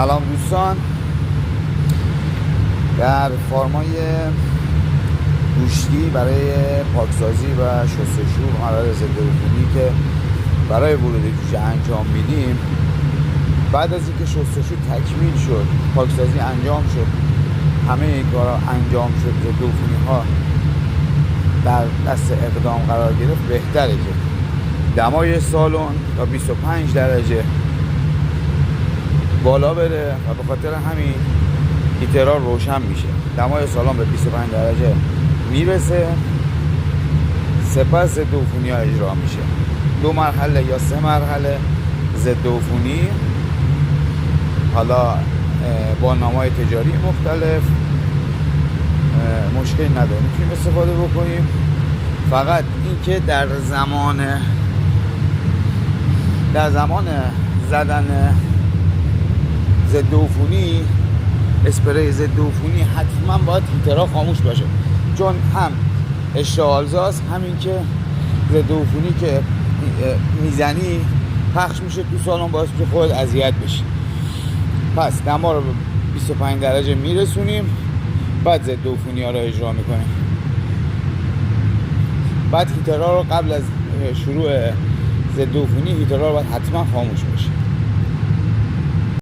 سلام دوستان، در فارمای گوشتی برای پاکسازی و شستشو و مواد ضد عفونی که برای ورود جوجه انجام میدیم، بعد از اینکه شستشو تکمیل شد، پاکسازی انجام شد، همه این کارا انجام شد، ضد عفونی ها در دست اقدام قرار گرفت، بهتره که دمای سالن تا 25 درجه بالا بره و به خاطر همین هیترها روشن میشه. دمای سالن به 25 درجه میرسه، سپس ضد عفونی ها اجرا میشه. 2 مرحله یا 3 مرحله ضد عفونی، حالا با نام‌های تجاری مختلف، مشکلی نداره، میتونیم استفاده بکنیم. فقط اینکه در زمان زدن ضد عفونی، اسپری ضد عفونی، حتما باید هیترها خاموش باشه، چون هم اشتعالزاست، همین که ضد عفونی که میزنی پخش میشه تو سالن، باعث میشه خودت اذیت بشی. پس دما رو به 25 درجه میرسونیم، بعد ضد عفونی ها رو اجرا میکنیم. بعد هیترها رو قبل از شروع ضد عفونی، هیترها رو باید حتما خاموش بشه.